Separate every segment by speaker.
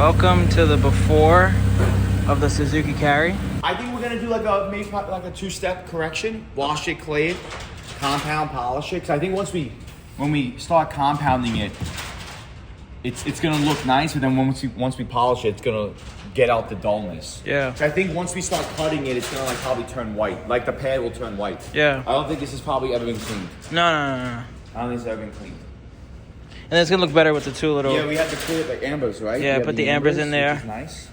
Speaker 1: Welcome to the before of the Suzuki Carry.
Speaker 2: I think we're gonna do maybe like a two-step correction. Wash it, clay it, compound, polish it. Cause I think when we start compounding it, it's gonna look nice. But then once we polish it, it's gonna get out the dullness.
Speaker 1: Yeah.
Speaker 2: So I think once we start cutting it, it's gonna probably turn white. Like the pad will turn white.
Speaker 1: Yeah.
Speaker 2: I don't think this has probably ever been cleaned.
Speaker 1: No.
Speaker 2: I don't think it's ever been cleaned.
Speaker 1: And it's gonna look better with the two little.
Speaker 2: Yeah, we have to clear the ambers, right?
Speaker 1: Yeah, put the ambers in there.
Speaker 2: Which is nice.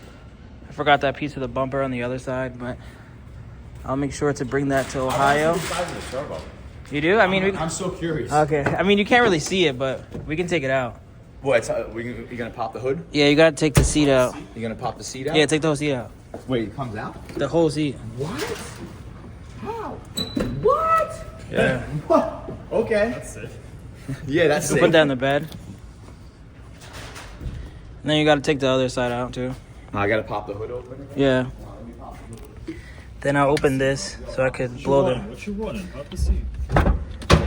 Speaker 1: I forgot that piece of the bumper on the other side, but I'll make sure to bring that to Ohio.
Speaker 2: I want to see the size of the turbo.
Speaker 1: You do? I mean,
Speaker 2: I'm so curious.
Speaker 1: Okay. I mean, you can't really see it, but we can take it out.
Speaker 2: What? You're gonna pop the hood?
Speaker 1: Yeah, you gotta take the seat out.
Speaker 2: You're gonna pop the seat out?
Speaker 1: Yeah, take the whole seat out.
Speaker 2: Wait, it comes out?
Speaker 1: The whole seat.
Speaker 2: What? How? What?
Speaker 1: Yeah.
Speaker 2: What? Okay. That's safe. Yeah, that's safe.
Speaker 1: Put that in the bed. And then you gotta take the other side out too.
Speaker 2: I gotta pop the hood open again?
Speaker 1: Yeah. Then I'll open this so I could blow the.
Speaker 3: What you running? Pop the seat.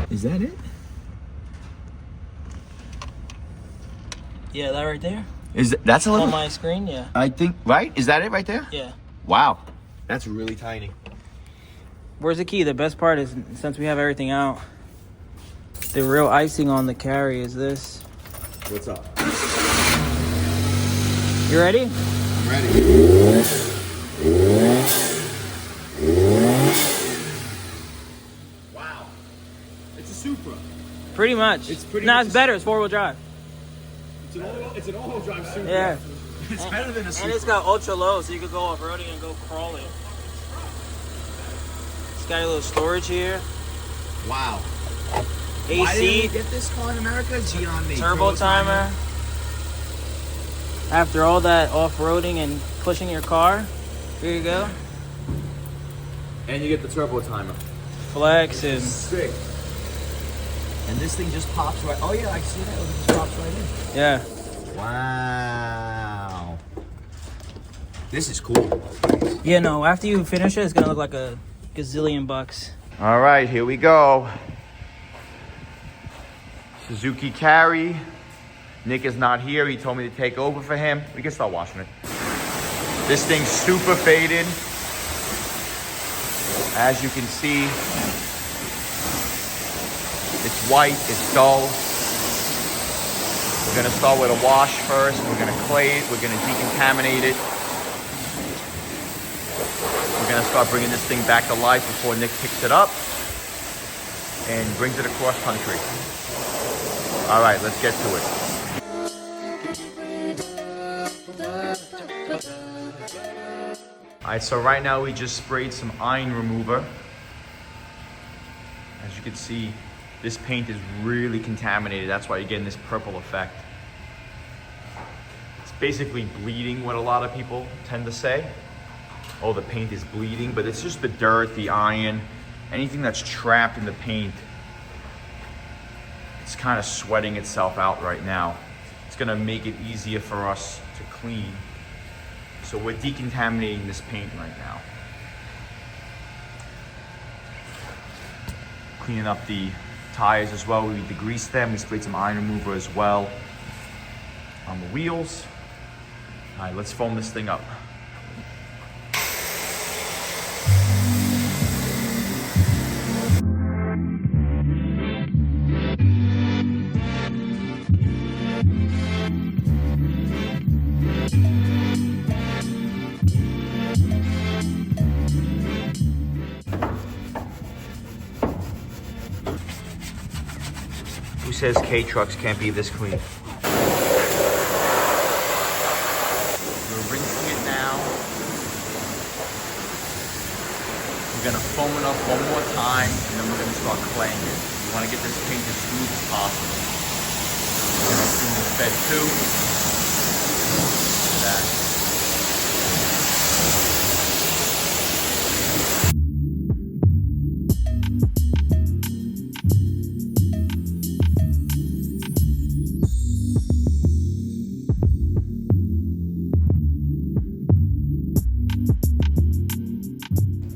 Speaker 2: Is that it?
Speaker 1: Yeah, that right there.
Speaker 2: That's a little?
Speaker 1: On my screen, yeah.
Speaker 2: I think, right? Is that it right there?
Speaker 1: Yeah.
Speaker 2: Wow. That's really tiny.
Speaker 1: Where's the key? The best part is, since we have everything out, the real icing on the Carry is this.
Speaker 2: What's up?
Speaker 1: You ready?
Speaker 2: I'm ready. Wow. It's a Supra.
Speaker 1: Pretty much.
Speaker 2: It's pretty
Speaker 1: No,
Speaker 2: much
Speaker 1: it's better. It's four-wheel drive.
Speaker 2: It's an all-wheel drive Supra.
Speaker 1: Yeah.
Speaker 2: It's better than a Supra.
Speaker 1: And it's got ultra low, so you could go off-roading and go crawling. It's got a little storage here.
Speaker 2: Wow.
Speaker 1: AC.
Speaker 2: Why didn't we get this car in America? G on me.
Speaker 1: Turbo timer. After all that off-roading and pushing your car, here you go.
Speaker 2: And you get the turbo timer.
Speaker 1: Flex and
Speaker 2: Sick. And this thing just pops right. Oh yeah, I see that. It just pops right in.
Speaker 1: yeah.
Speaker 2: Wow. This is cool.
Speaker 1: Yeah, no, after you finish it, it's gonna look like a gazillion bucks.
Speaker 2: All right, here we go. Suzuki Carry. Nick is not here. He told me to take over for him. We can start washing it. This thing's super faded. As you can see, it's white, it's dull. We're gonna start with a wash first. We're gonna clay it, we're gonna decontaminate it. We're gonna start bringing this thing back to life before Nick picks it up and brings it across country. All right, let's get to it. All right, so right now we just sprayed some iron remover. As you can see, this paint is really contaminated. That's why you're getting this purple effect. It's basically bleeding, what a lot of people tend to say. Oh, the paint is bleeding, but it's just the dirt, the iron, anything that's trapped in the paint. It's kind of sweating itself out right now. It's gonna make it easier for us to clean. So we're decontaminating this paint right now. Cleaning up the tires as well. We degreased them. We sprayed some iron remover as well on the wheels. All right, let's foam this thing up. Who says K-Trucks can't be this clean? We're rinsing it now. We're gonna foam it up one more time, and then we're gonna start claying it. We wanna get this paint as smooth as possible. We're gonna clean this bed too. Look at that.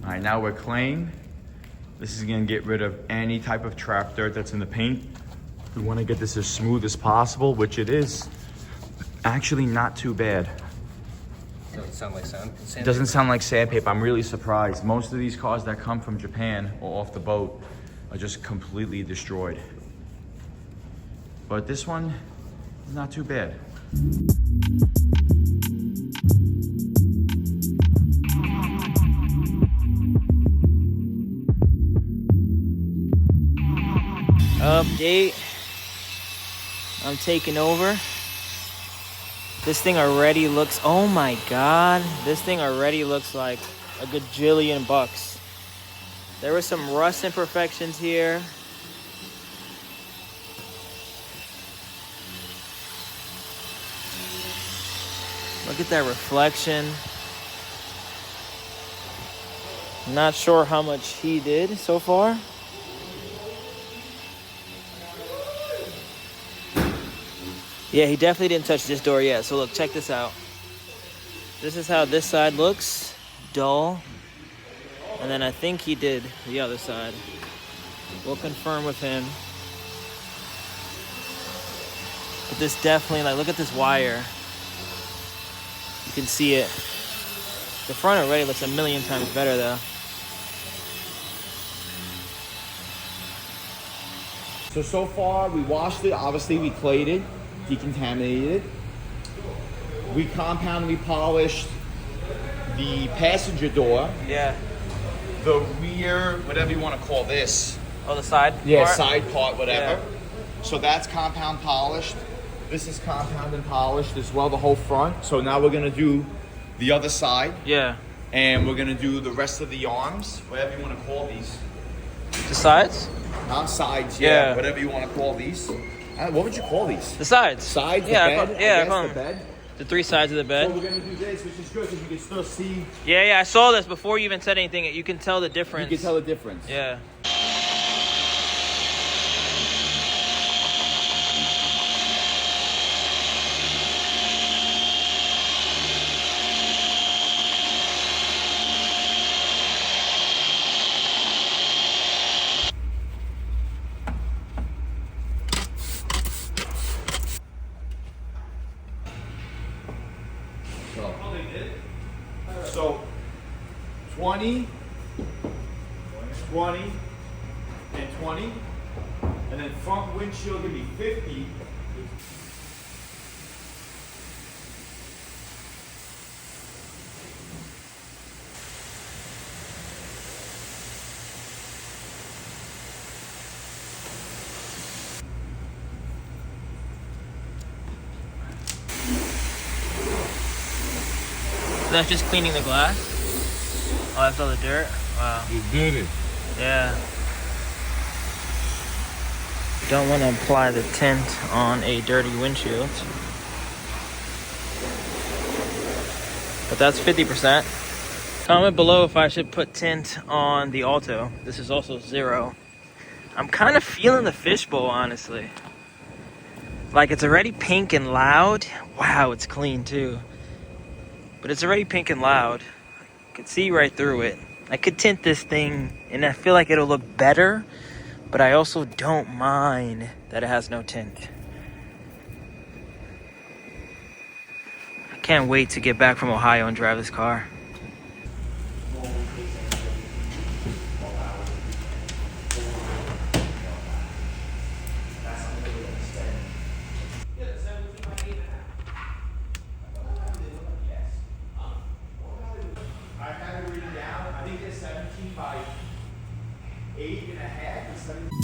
Speaker 2: All right, now we're claying. This is gonna get rid of any type of trap dirt that's in the paint. We wanna get this as smooth as possible, which it is. Actually, not too bad.
Speaker 3: Doesn't sound like sandpaper.
Speaker 2: It doesn't sound like sandpaper. I'm really surprised. Most of these cars that come from Japan or off the boat are just completely destroyed. But this one is not too bad.
Speaker 1: Update. I'm taking over. This thing already looks, oh my God. This thing already looks like a gajillion bucks. There were some rust imperfections here. Look at that reflection. Not sure how much he did so far. Yeah, he definitely didn't touch this door yet. So look, check this out. This is how this side looks, dull. And then I think he did the other side. We'll confirm with him. But this definitely, like, look at this wire. You can see it. The front already looks a million times better though.
Speaker 2: So far, we washed it. Obviously, we clayed it, decontaminated it. We compounded, we polished the passenger door.
Speaker 1: Yeah.
Speaker 2: The rear, whatever you want to call this.
Speaker 1: Oh, the side?
Speaker 2: Yeah,
Speaker 1: part?
Speaker 2: side part, whatever.
Speaker 1: Yeah.
Speaker 2: So that's compound polished. This is compound and polished as well, the whole front. So now we're gonna do the other side.
Speaker 1: Yeah.
Speaker 2: And we're gonna do the rest of the arms, whatever you want to call these.
Speaker 1: The sides?
Speaker 2: Not sides,
Speaker 1: Yeah.
Speaker 2: whatever you want to call these. What would you call these?
Speaker 1: The sides.
Speaker 2: Sides,
Speaker 1: Yeah,
Speaker 2: the bed?
Speaker 1: I
Speaker 2: I
Speaker 1: call
Speaker 2: guess, the
Speaker 1: them
Speaker 2: bed.
Speaker 1: the three sides of the bed.
Speaker 2: So we're gonna do this, which is good because you can still see.
Speaker 1: Yeah, I saw this before you even said anything. You can tell the difference.
Speaker 2: You can tell the difference.
Speaker 1: Yeah.
Speaker 2: So 20, 20, and 20, and then front windshield give me 50.
Speaker 1: So that's just cleaning the glass? Oh, that's all the dirt? Wow.
Speaker 3: You did it.
Speaker 1: Yeah. Don't want to apply the tint on a dirty windshield. But that's 50%. Comment below if I should put tint on the Alto. This is also 0. I'm kind of feeling the fishbowl, honestly. Like, it's already pink and loud. Wow, it's clean too. But it's already pink and loud. I can see right through it. I could tint this thing and I feel like it'll look better, but I also don't mind that it has no tint. I can't wait to get back from Ohio and drive this car.
Speaker 2: I think it's 17 by 8.5. It's 17.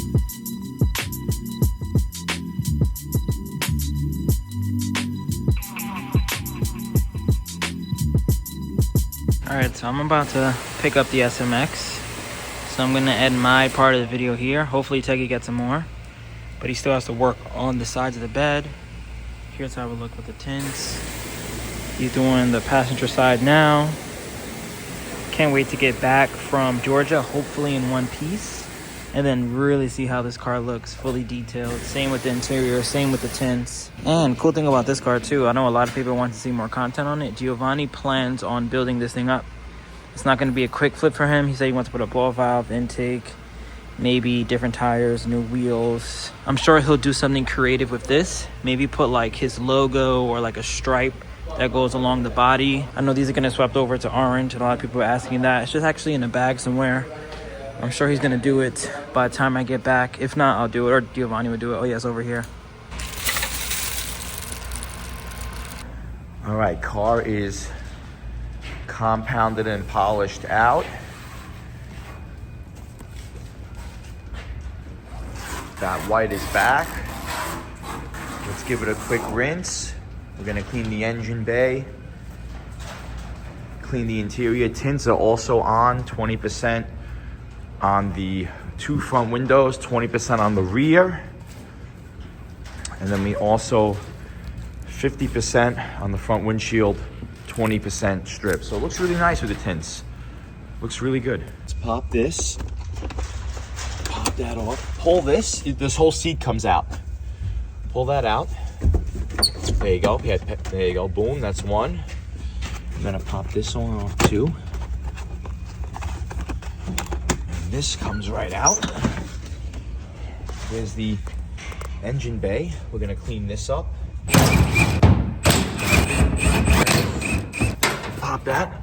Speaker 1: Alright, so I'm about to pick up the SMX. So I'm going to end my part of the video here. Hopefully Teggy gets some more. But he still has to work on the sides of the bed. Here's how it would look with the tints. He's doing the passenger side now. Can't wait to get back from Georgia, hopefully in one piece. And then really see how this car looks, fully detailed. Same with the interior, same with the tints. And cool thing about this car too, I know a lot of people want to see more content on it. Giovanni plans on building this thing up. It's not going to be a quick flip for him. He said he wants to put a ball valve, intake, maybe different tires, new wheels. I'm sure he'll do something creative with this. Maybe put like his logo or like a stripe that goes along the body. I know these are gonna swap over to orange, and a lot of people are asking that. It's just actually in a bag somewhere. I'm sure he's gonna do it by the time I get back. If not, I'll do it, or Giovanni will do it. Oh yeah, it's over here.
Speaker 2: All right, car is compounded and polished out. That white is back. Let's give it a quick rinse. We're gonna clean the engine bay, clean the interior. Tints are also on, 20% on the 2 front windows, 20% on the rear. And then we also 50% on the front windshield, 20% strip. So it looks really nice with the tints. Looks really good. Let's pop this. Pop that off. Pull this. This whole seat comes out. Pull that out. There you go. Yeah, there you go. Boom. That's one. I'm gonna pop this one off too. And this comes right out. There's the engine bay. We're gonna clean this up. Pop that.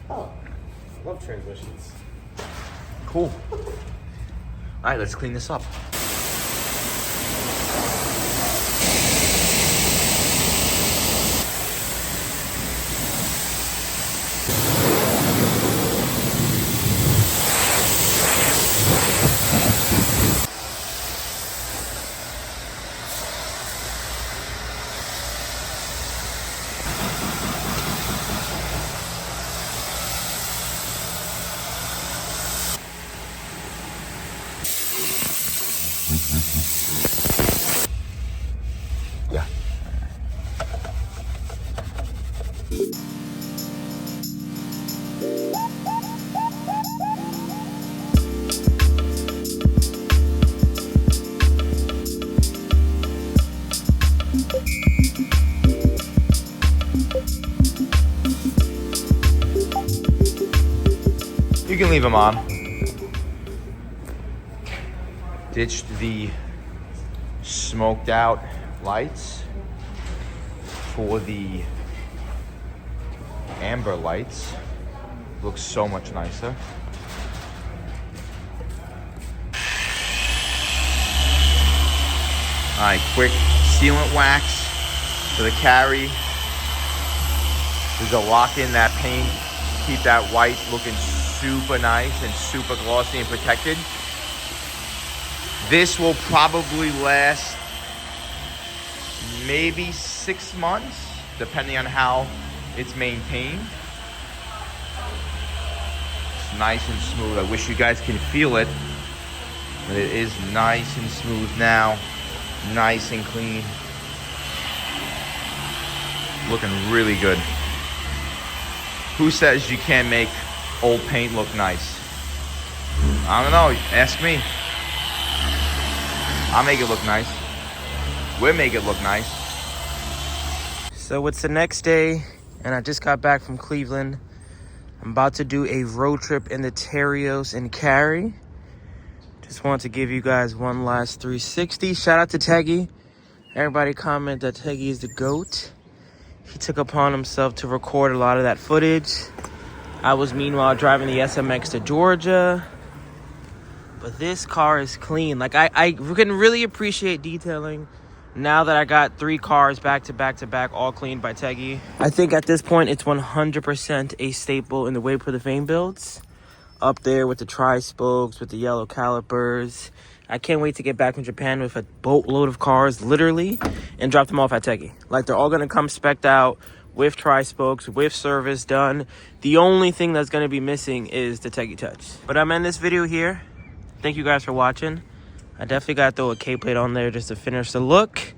Speaker 3: Oh, love transmissions.
Speaker 2: Cool. All right, let's clean this up. Yeah. You can leave them on. Ditched the smoked out lights for the amber lights. Looks so much nicer. All right, quick sealant wax for the carry. There's a lock in that paint. Keep that white looking super nice and super glossy and protected. This will probably last maybe 6 months, depending on how it's maintained. It's nice and smooth. I wish you guys can feel it, but it is nice and smooth now. Nice and clean. Looking really good. Who says you can't make old paint look nice? I don't know, ask me. I'll make it look nice. We'll make it look nice.
Speaker 1: So it's the next day, and I just got back from Cleveland. I'm about to do a road trip in the Terrios and Cary. Just wanted to give you guys one last 360. Shout out to Teggy. Everybody comment that Teggy is the GOAT. He took upon himself to record a lot of that footage. I was meanwhile driving the SMX to Georgia. But this car is clean. Like I can really appreciate detailing now that I got 3 cars back to back to back, all cleaned by Teggy. I think at this point it's 100% a staple in the WayBeforeTheFame builds. Up there with the tri-spokes, with the yellow calipers. I can't wait to get back from Japan with a boatload of cars, literally, and drop them off at Teggy. Like, they're all gonna come spec'd out with tri-spokes, with service done. The only thing that's gonna be missing is the Teggy Touch. But I'm in this video here. Thank you guys for watching. I definitely got to throw a K-plate on there just to finish the look.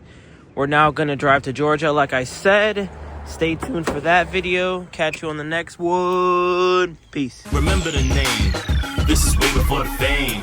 Speaker 1: We're now going to drive to Georgia, like I said. Stay tuned for that video. Catch you on the next one. Peace.
Speaker 4: Remember the name. This is way before the fame.